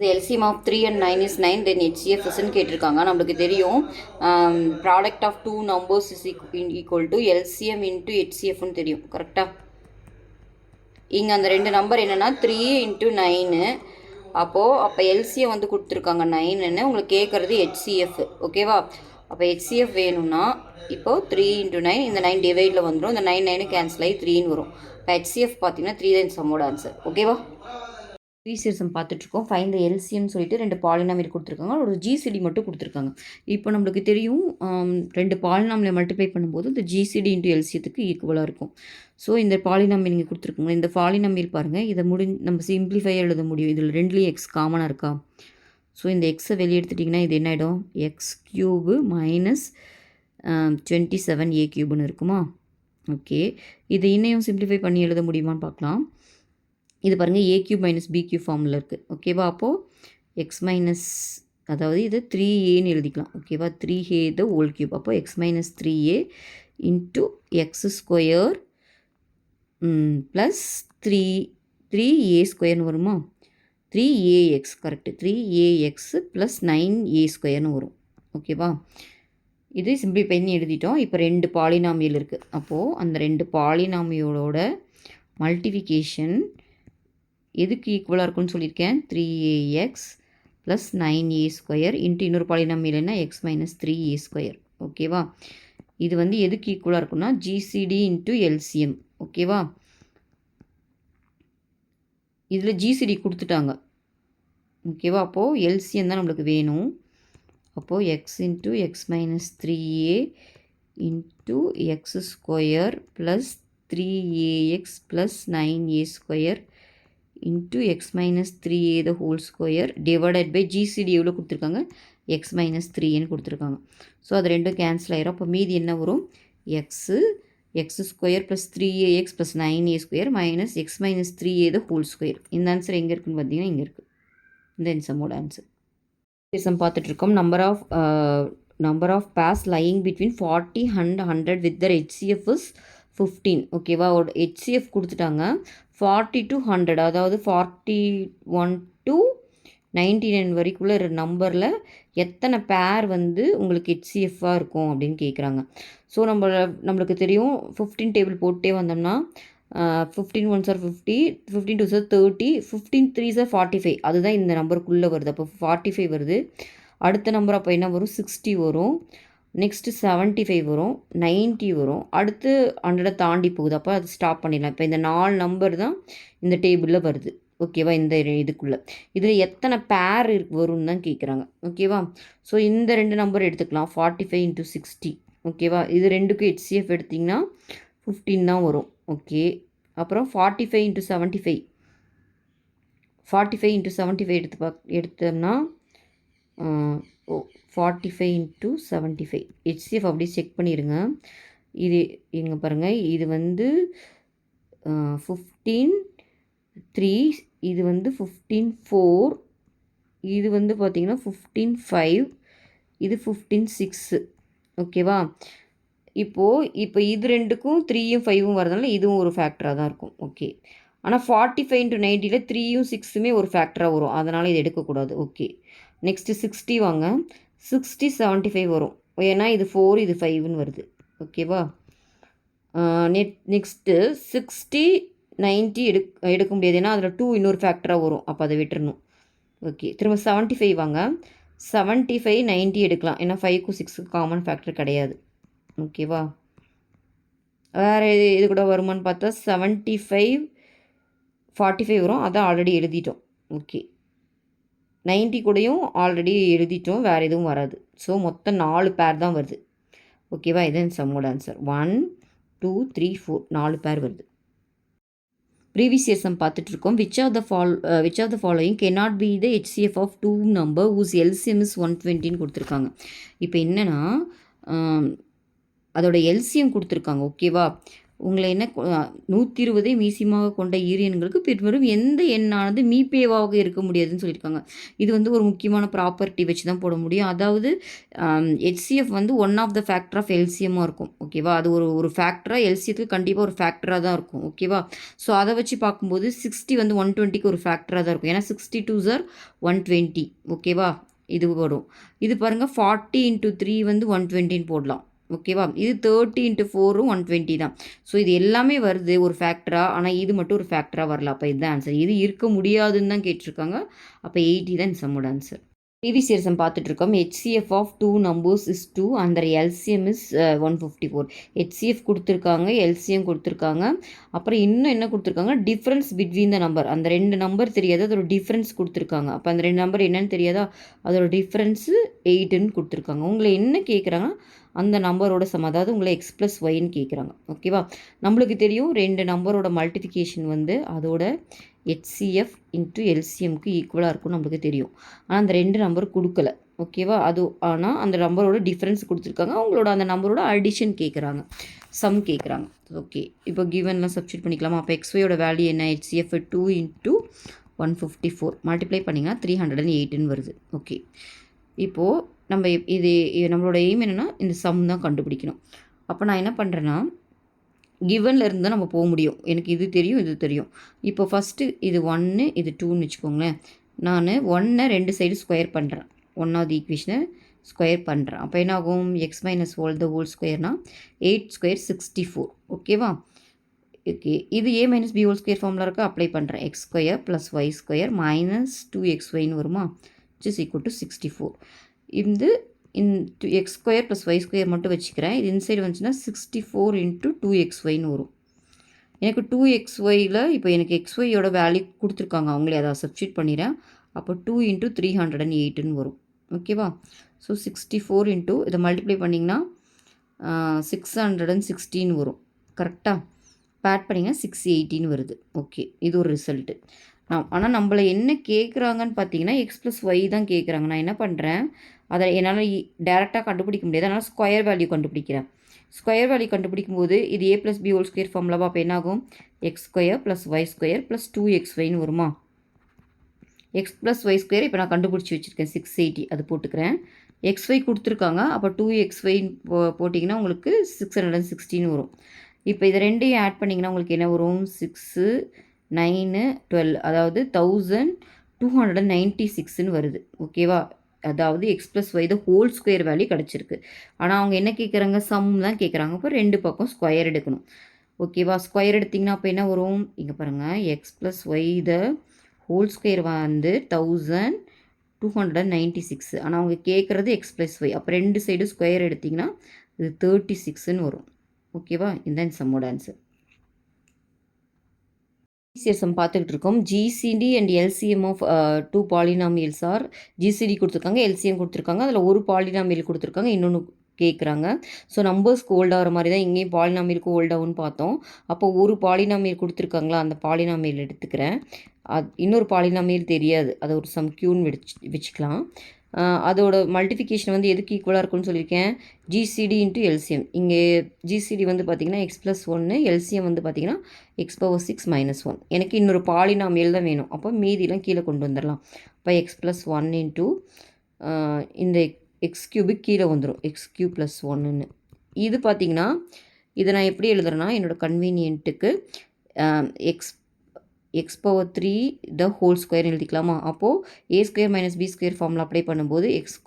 The LCM of 3 and 9 is 9, then HCF isn't கேட்டிருக்காங்க. நம்மளுக்கு தெரியும் product of two numbers is equal to LCM into HCF ன்னு தெரியும். கரெக்டா? இங்கே அந்த ரெண்டு நம்பர் என்னென்னா 3 into 9. அப்போ LCM வந்து கொடுத்துருக்காங்க 9ன்னு. உங்களுக்கு கேட்குறது HCF. ஓகேவா? அப்போ HCF வேணும்னா இப்போது 3 into 9, இந்த 9 டிவைடில் வந்துடும். இந்த 9 9 கேன்சல் ஆகி 3ன்னு வரும். இப்போ HCF பார்த்தீங்கன்னா 3 தான் சம்மோட ஆன்சர். ஓகேவா? விசிஎஸ்எம் பார்த்துட்ருக்கோம். ஃபைன் த எல்சிஎம்னு சொல்லிட்டு ரெண்டு பாலினாமியல் கொடுத்துருக்காங்க, ஒரு ஜிசிடி மட்டும் கொடுத்துருக்காங்க. இப்போ நம்மளுக்கு தெரியும் ரெண்டு பாலினாமியல் மல்டிப்ளை பண்ணும்போது இந்த ஜிசிடி இன்ட்டு எல்சியத்துக்கு ஈக்குவலாக இருக்கும். ஸோ இந்த பாலினாமியல் நீங்கள் கொடுத்துருக்காங்க. இந்த பாலினாமியல் பாருங்கள், இதை நம்ம சிம்பிளிஃபையாக எழுத முடியும். இதில் ரெண்டுலேயும் எக்ஸ் காமனாக இருக்கா? ஸோ இந்த எக்ஸை வெளியே எடுத்துட்டிங்கன்னா இது என்ன ஆகிடும்? எக்ஸ் க்யூபு மைனஸ் 27a க்யூப்னு இருக்குமா? ஓகே, இது இன்னையும் சிம்பிளிஃபை பண்ணி எழுத முடியுமான்னு பார்க்கலாம். இது பாருங்கள், a cube minus B cube ஃபார்மில் இருக்குது. ஓகேவா? அப்போது எக்ஸ் மைனஸ், அதாவது இது 3aன்னு எழுதிக்கலாம். ஓகேவா? 3a the whole cube. அப்போது x minus 3a into x square plus 3a ஸ்கொயர்னு வருமா? 3ax, correct. 3ax plus 9a ஸ்கொயர்னு வரும். ஓகேவா? இது சிம்பிளி பண்ணி எழுதிட்டோம். இப்போ ரெண்டு பாலினாமியல் இருக்குது. அப்போது அந்த ரெண்டு பாலினாமியலோட மல்டிஃபிகேஷன் எதுக்கு ஈக்குவலாக இருக்குன்னு சொல்லியிருக்கேன்? 3ax plus 9a square into இன்னொரு பாலினாமியல் என்ன? X minus 3a square. ஓகேவா? இது வந்து எதுக்கு ஈக்குவலாக இருக்குன்னா ஜிசிடி இன்ட்டு எல்சிஎம். ஓகேவா? இதில் ஜிசிடி கொடுத்துட்டாங்க. ஓகேவா? அப்போது எல்சிஎம் தான் நம்மளுக்கு வேணும். அப்போது x into x minus 3a into x square plus 3ax plus 9a square into x minus 3a the whole square divided by GCD எவ்வளோ கொடுத்துருக்காங்க? எக்ஸ் மைனஸ் 3ன்னு கொடுத்துருக்காங்க. ஸோ அது ரெண்டும் கேன்சல் ஆயிரும். அப்போ மீதி என்ன வரும்? X square plus 3ax plus 9a square minus x minus 3a the whole square. இந்த ஆன்சர் எங்கே இருக்குன்னு பார்த்தீங்கன்னா இங்கே இருக்குது. இந்த என்சமோட ஆன்சர். சம் பார்த்துட்ருக்கோம். Number of pairs lying between 40 and 100 with their HCF is 15. ஓகேவா? HCF கொடுத்துட்டாங்க 40 to 100, அதாவது 41 to 99 வரைக்குள்ள நம்பரில் எத்தனை பேர் வந்து உங்களுக்கு HCFாக இருக்கும் அப்படின்னு கேட்குறாங்க. ஸோ நம்மளுக்கு தெரியும் 15 டேபிள் போட்டே வந்தோம்னா 15 1s are 50, 15 2s are 30, 15 3s are 45. அதுதான் இந்த நம்பருக்குள்ளே வருது. அப்போ 45 வருது. அடுத்த நம்பர் அப்போ என்ன வரும்? 60 வரும். நெக்ஸ்ட்டு 75 வரும், 90 வரும். அடுத்து 100 தாண்டி போகுது. அப்போ அது ஸ்டாப் பண்ணிடலாம். இப்போ இந்த 4 நம்பர் தான் இந்த டேபிளில் வருது. ஓகேவா? இந்த இதுக்குள்ளே இதில் எத்தனை பேர் வரும்னு தான் கேட்குறாங்க. ஓகேவா? ஸோ இந்த ரெண்டு நம்பர் எடுத்துக்கலாம். 45 into 60. ஓகேவா? இது ரெண்டுக்கும் HCF எடுத்திங்கன்னா 15 தான் வரும். ஓகே, அப்புறம் 45 into 75. 45 into 75 எடுத்தோம்னா 45 into 75. HCF அப்படி செக் பண்ணிடுங்க. இது இங்கே பாருங்கள், இது வந்து 15 3, இது வந்து 15 4, இது வந்து பார்த்திங்கன்னா 15 5, இது 15 6. ஓகேவா? இப்போ இது ரெண்டுக்கும் 3யும் 5ம் வரதுனால இதுவும் ஒரு ஃபேக்டராக தான் இருக்கும். ஓகே, ஆனால் 45 into 90ல் 3யும் 6மே ஒரு ஃபேக்டராக வரும். அதனால் இது எடுக்கக்கூடாது. ஓகே, நெக்ஸ்ட்டு 60 வாங்க. 60 75 வரும். ஏன்னா இது 4 இது 5ன்னு வருது. ஓகேவா? நெக்ஸ்ட்டு 60 90 எடுக்க முடியாது. ஏன்னா அதில் 2 இன்னொரு ஃபேக்டராக வரும். அப்போ அதை விட்டுறணும். ஓகே, திரும்ப 75 வாங்க. 75 90 எடுக்கலாம். ஏன்னா 5க்கும் 6க்கும் காமன் ஃபேக்டர் கிடையாது. ஓகேவா? வேறு இது கூட வருமானு பார்த்தா 75 45 வரும். அதான் ஆல்ரெடி எழுதிட்டோம். ஓகே, 90 கூடயும் ஆல்ரெடி எழுதிட்டோம். வேறு எதுவும் வராது. ஸோ மொத்தம் 4 பேர் தான் வருது. ஓகேவா? இதுதான் சம்மோட ஆன்சர். 1 2 3 4 4 பேர் வருது. ப்ரீவியஸ் இயர் சம் பார்த்துட்ருக்கோம். Which of the following cannot be the HCF of two number whose LCM is 120ன்னு கொடுத்துருக்காங்க. இப்போ என்னென்னா அதோட எல்சிஎம் கொடுத்துருக்காங்க. ஓகேவா? உங்களை என்ன 120 மீசியமாக கொண்ட ஈரு எண்களுக்கு பின்வரும் எந்த எண்ணானது மீப்பேவாக இருக்க முடியாதுன்னு சொல்லியிருக்காங்க. இது வந்து ஒரு முக்கியமான ப்ராப்பர்ட்டி வச்சு தான் போட முடியும். அதாவது HCF வந்து one of the factor of எல்சிஎம்மாக இருக்கும். ஓகேவா? அது ஒரு ஃபேக்டராக எல்சியத்துக்கு கண்டிப்பாக ஒரு ஃபேக்டராக தான் இருக்கும். ஓகேவா? ஸோ அதை வச்சு பார்க்கும்போது 60 வந்து 120க்கு ஒரு ஃபேக்டராக தான் இருக்கும். ஏன்னா 62s are 120. ஓகேவா? இது வரும். இது பாருங்கள் 40 × 3 வந்து 120ன்னு போடலாம். ஓகேவா? இது 30 × 4ம் 120 தான். ஸோ இது எல்லாமே வருது ஒரு ஃபேக்டராக. ஆனால் இது மட்டும் ஒரு ஃபேக்டராக வரல. அப்போ இதுதான் ஆன்சர். இது இருக்க முடியாதுன்னு தான் கேட்டிருக்காங்க. அப்போ 80 தான் சம்மோட ஆன்சர். ப்ரீவியஸ் இயர்ஸ் பார்த்துட்ருக்கோம். HCF of 2 numbers is 2 and their LCM is 154. HCF கொடுத்துருக்காங்க, LCM கொடுத்துருக்காங்க. அப்புறம் இன்னும் என்ன கொடுத்துருக்காங்க, டிஃப்ரென்ஸ் பிட்வீன் த நம்பர். அந்த 2 நம்பர் தெரியாது, அதோட டிஃப்ரென்ஸ் கொடுத்துருக்காங்க. அப்போ அந்த 2 நம்பர் என்னன்னு தெரியாதா, அதோட டிஃப்ரென்ஸு 8ன்னு கொடுத்துருக்காங்க. உங்களை என்ன கேட்குறாங்க, அந்த நம்பரோட சம், அதாவது உங்களை எக்ஸ் ப்ளஸ் ஒய்ன்னு கேட்குறாங்க. ஓகேவா? நம்மளுக்கு தெரியும் 2 நம்பரோட மல்டிஃபிகேஷன் வந்து அதோட HCF × LCMக்கு ஈக்குவலாக இருக்கும்னு நம்மளுக்கு தெரியும். ஆனால் அந்த 2 நம்பர் கொடுக்கல. ஓகேவா? ஆனால் அந்த நம்பரோட டிஃப்ரென்ஸ் கொடுத்துருக்காங்க. அவங்களோட அந்த நம்பரோட அடிஷன் கேட்குறாங்க, சம் கேட்குறாங்க. ஓகே, இப்போ கிவன்லாம் சப்ஸ்டியூட் பண்ணிக்கலாமா? அப்போ XYயோட வேல்யூ என்ன, HCF 2 × 154 மல்டிப்ளை பண்ணிங்கன்னா 308ன்னு வருது. ஓகே, இப்போது நம்ம இது நம்மளோட எய்ம் என்னென்னா இந்த சம் தான் கண்டுபிடிக்கணும். அப்போ நான் என்ன பண்ணுறேன்னா, கிவனில் இருந்து தான் நம்ம போக முடியும். எனக்கு இது தெரியும், இது தெரியும். இப்போ ஃபஸ்ட்டு இது 1 இது 2ன்னு வச்சுக்கோங்களேன். நான் 1 2 சைடு ஸ்கொயர் பண்ணுறேன். 1வது ஈக்குவேஷனை ஸ்கொயர் பண்ணுறேன். அப்போ என்ன ஆகும், x - ஹோல் த ஹோல் ஸ்கொயர்னால் 8² 64. ஓகேவா? ஓகே, இது a - b ஹோல் ஸ்கொயர் ஃபார்மில் இருக்க அப்ளை பண்ணுறேன். x² + y² - 2xyன்னு வருமா, which is equal to 64. இந்த x² + y² மட்டும் வச்சுக்கிறேன். இது இன்சைடு வந்துச்சுன்னா 64 × 2xyன்னு வரும். எனக்கு 2xyயில் இப்போ எனக்கு xyயோட வேல்யூ கொடுத்துருக்காங்க, அவங்களே அதை சப்ஸ்டியூட் பண்ணிடுறேன். அப்போ 2 × 308ன்னு வரும். ஓகேவா? ஸோ 64 இதை மல்டிப்ளை பண்ணிங்கன்னா 616 வரும். கரெக்டாக பேட் பண்ணிங்கன்னா 680ன்னு வருது. ஓகே, இது ஒரு ரிசல்ட்டு. ஆனால் நம்மளை என்ன கேட்குறாங்கன்னு பார்த்தீங்கன்னா x + y தான் கேட்குறாங்க. நான் என்ன பண்ணுறேன், அதை என்னால் டேரெக்டாக கண்டுபிடிக்க முடியாது, அதனால் ஸ்கொயர் வேல்யூ கண்டுபிடிக்கிறேன். ஸ்கொயர் வேல்யூ கண்டுபிடிக்கும் போது இது a + b ஹோல் ஸ்கொயர் ஃபார்முலாவா, அப்போ என்ன ஆகும், x² + y² + 2xyன்னு வருமா. x + y² இப்போ நான் கண்டுபிடிச்சி வச்சுருக்கேன் 680, அது போட்டுக்கிறேன். xy கொடுத்துருக்காங்க, அப்போ 2xy போட்டிங்கன்னா உங்களுக்கு 616 வரும். இப்போ இது ரெண்டையும் ஆட் பண்ணிங்கன்னா உங்களுக்கு என்ன வரும், 6 9 12, அதாவது 1296ன்னு வருது. ஓகேவா? அதாவது x + y த ஹோல் ஸ்கொயர் வேல்யூ கிடச்சிருக்கு. ஆனால் அவங்க என்ன கேட்குறாங்க, சம் தான் கேட்குறாங்க. அப்போ 2 பக்கம் ஸ்கொயர் எடுக்கணும். ஓகேவா? ஸ்கொயர் எடுத்திங்கன்னா அப்போ என்ன வரும், இங்கே பாருங்கள், x + y த ஹோல் ஸ்கொயர் வந்து 1296. ஆனால் அவங்க கேட்குறது x + y. அப்போ 2 சைடு ஸ்கொயர் எடுத்திங்கன்னா இது 36ன்னு வரும். ஓகேவா? இதுதான் சம்மோட ஆன்சர். சம் பார்த்துக்கிட்டு இருக்கோம். GCD and LCM of 2 polynomials are, GCD கொடுத்துருக்காங்க, LCM கொடுத்துருக்காங்க. அதில் ஒரு பாலினாமியல் கொடுத்துருக்காங்க, இன்னொன்று கேட்குறாங்க. ஸோ நம்பர்ஸ்க்கு ஹோல்ட் ஆகிற மாதிரி தான் இங்கேயும் பாலினாமியலுக்கு ஹோல்ட் ஆகும்னு பார்த்தோம். அப்போ ஒரு பாலினாமியல் கொடுத்துருக்காங்களா, அந்த பாலினாமியல் எடுத்துக்கிறேன். இன்னொரு பாலினாமியல் தெரியாது, அதை ஒரு சம் க்யூன்னு வச்சுக்கலாம். அதோட மல்டிஃபிகேஷன் வந்து எதுக்கு ஈக்குவலாக இருக்குன்னு சொல்லியிருக்கேன், GCD × LCM. இங்கே GCD வந்து பார்த்திங்கன்னா x + 1, LCM வந்து பார்த்திங்கன்னா x⁻6 - 1. எனக்கு இன்னொரு பாலினாமியல் தான் வேணும். அப்போ மீதிலாம் கீழே கொண்டு வந்துடலாம். இப்போ x + 1 இந்த x³ கீழே வந்துடும், x³ + 1ன்னு. இது பார்த்திங்கன்னா இதை நான் எப்படி எழுதுறேன்னா, என்னோடய கன்வீனியன்ட்டுக்கு x⁻3 த ஹோல் ஸ்கொயர் எழுதிக்கலாமா. அப்போது a² - b² ஃபார்முலா அப்ளை பண்ணும்போது x²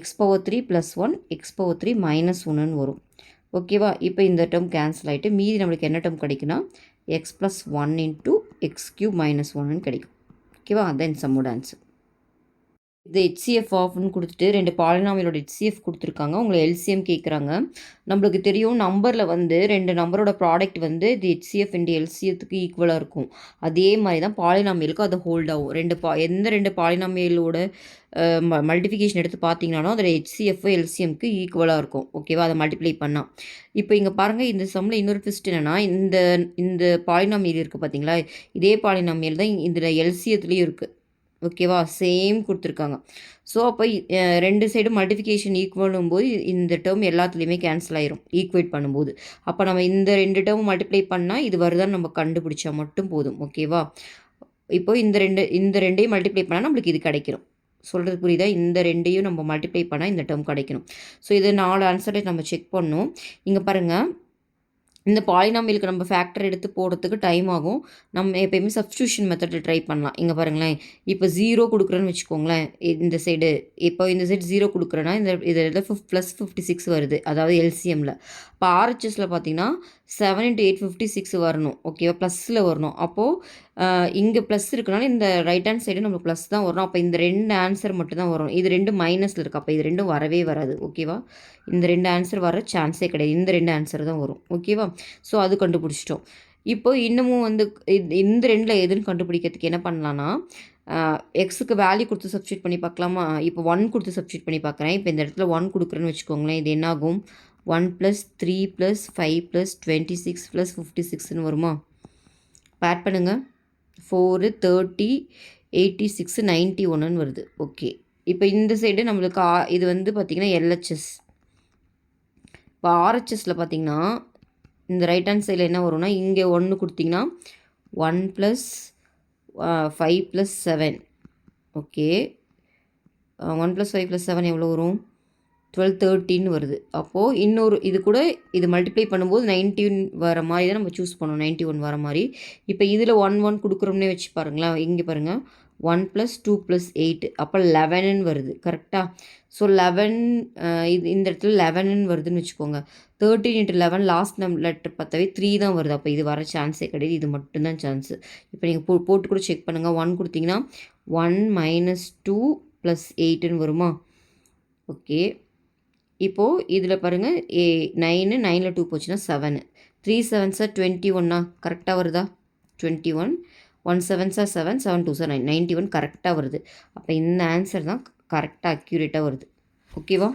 x⁻3 + 1 x⁻3 - 1ன்னு வரும். ஓகேவா? இப்போ இந்த டேர்ம் கேன்சல் ஆகிட்டு மீதி நம்மளுக்கு என்ன டேர்ம் கிடைக்குன்னா x + 1 × x³ - 1ன்னு கிடைக்கும். ஓகேவா? அதான் சம்மோட ஆன்சர். இது HCF ஆஃப்னு கொடுத்துட்டு 2 பாலினாமியலோட HCF கொடுத்துருக்காங்க, உங்களை LCM கேட்குறாங்க. நம்மளுக்கு தெரியும் நம்பரில் வந்து 2 நம்பரோட ப்ராடக்ட் வந்து இது HCF × LCMத்துக்கு ஈக்குவலாக இருக்கும். அதே மாதிரி தான் பாலினாமியலுக்கும் அது ஹோல்ட் ஆகும். எந்த 2 பாலினாமியலோட மல்டிஃபிகேஷன் எடுத்து பார்த்தீங்கன்னாலும் அதில் HCF LCMக்கு ஈக்குவலாக இருக்கும். ஓகேவா? அதை மல்டிப்ளை பண்ணால். இப்போ இங்கே பாருங்கள், இந்த சம்மில் இன்னொரு ட்விஸ்ட் என்னென்னா, இந்த பாலினாமியல் இருக்குது பார்த்தீங்களா, இதே பாலினாமியல் தான் இதில் LCMத்துலேயும் இருக்குது. ஓகேவா? சேம் குடுத்துருக்காங்க. ஸோ, அப்போ 2 சைடும் மல்டிஃபிகேஷன் ஈக்குவலும் போது இந்த டேர்ம் எல்லாத்துலேயுமே கேன்சல் ஆயிரும் ஈக்குவேட் பண்ணும்போது. அப்போ நம்ம இந்த 2 டேர்ம் மல்டிப்ளை பண்ணால் இது வருதான்னு நம்ம கண்டுபிடிச்சா மட்டும் போதும். ஓகேவா? இப்போ இந்த 2யும் மல்டிப்ளை பண்ணால் நம்மளுக்கு இது கிடைக்கும். சொல்கிறது புரியுதா? இந்த 2யும் நம்ம மல்டிப்ளை பண்ணால் இந்த டேர்ம் கிடைக்கணும். ஸோ, இது 4 ஆன்சரை நம்ம செக் பண்ணணும். இங்கே பாருங்கள், இந்த பாலினாமியலுக்கு நம்ம ஃபேக்டர் எடுத்து போடுறதுக்கு டைம் ஆகும். நம்ம எப்பயுமே சப்ஸ்டியூஷன் மெத்தடில் ட்ரை பண்ணலாம். இங்கே பாருங்களேன், இப்போ 0 கொடுக்குறேன்னு வச்சுக்கோங்களேன், இந்த சைடு இப்போ இந்த சைடு 0 கொடுக்குறேன்னா இதில் +56 வருது, அதாவது எல்சிஎம்மில். இப்போ ஆர்ஹெச்எஸில் பார்த்தீங்கன்னா 7 × 8 56 வரணும். ஓகேவா? ப்ளஸில் வரணும். அப்போது இங்கே ப்ளஸ் இருக்கனால இந்த ரைட் ஹேண்ட் சைடு நம்மளுக்கு ப்ளஸ் தான் வரும். அப்போ இந்த 2 ஆன்சர் மட்டும் தான் வரும். இது 2 மைனஸில் இருக்குது. அப்போ இது 2 வரவே வராது. ஓகேவா? இந்த 2 ஆன்சர் வர சான்ஸே கிடையாது. இந்த 2 ஆன்சர் தான் வரும். ஓகேவா? ஸோ, அது கண்டுபிடிச்சிட்டோம். இப்போ இன்னமும் வந்து இந்த 2ல் எதுன்னு கண்டுபிடிக்கிறதுக்கு என்ன பண்ணலான்னா, எக்ஸுக்கு வேல்யூ கொடுத்து சப்ஸ்டியூட் பண்ணி பார்க்கலாமா? இப்போ 1 கொடுத்து சப்ஸ்டியூட் பண்ணி பார்க்குறேன். இப்போ இந்த இடத்துல 1 கொடுக்குறேன்னு வச்சுக்கோங்களேன், இது என்னாகும்? 1 + 3 + 5 + 26 + 56ன்னு வருமா? ஆட் பண்ணுங்கள். 4 30 86 91ன்னு வருது. ஓகே. இப்போ இந்த சைடு நம்மளுக்கு இது வந்து பார்த்திங்கன்னா எல்ஹெச்எஸ். இப்போ ஆர்ஹெச்எஸில் பார்த்திங்கன்னா இந்த ரைட் ஹேண்ட் சைடில் என்ன வரும்னா, இங்கே 1 கொடுத்திங்கன்னா 1 + 5 + 7. ஓகே. 1 + 5 + 7 எவ்வளோ வரும்? 12 13 வருது. அப்போது இன்னொரு இது கூட இது மல்டிப்ளை பண்ணும்போது 19 வர மாதிரி தான் நம்ம சூஸ் பண்ணணும். 91 வர மாதிரி. இப்போ இதில் 1 1 கொடுக்குறோம்னே வச்சு பாருங்களேன். இங்கே பாருங்கள், 1 + 2 + 8 அப்போ 11ன்னு வருது. கரெக்டாக? ஸோ 11 இது இந்த இடத்துல 11ன்னு வருதுன்னு வச்சுக்கோங்க. 13 × 11 லாஸ்ட் லெட்டர் பார்த்தாவே 3 தான் வருது. அப்போ இது வர சான்ஸே கிடையாது. இது மட்டும்தான் சான்ஸு. இப்போ நீங்கள் போட்டு கூட செக் பண்ணுங்கள். 1 கொடுத்தீங்கன்னா 1 - 2 + 8ன்னு வருமா? ஓகே. இப்போது இதில் பாருங்கள், 9 9ல் 2 போச்சுன்னா 7. 3 7s are 21 கரெக்டாக வருதா? 21. 1 7s are 7, 7 2s are 9. 91 கரெக்டாக வருது. அப்போ இந்த ஆன்சர் தான் கரெக்டாக அக்யூரேட்டாக வருது. ஓகேவா?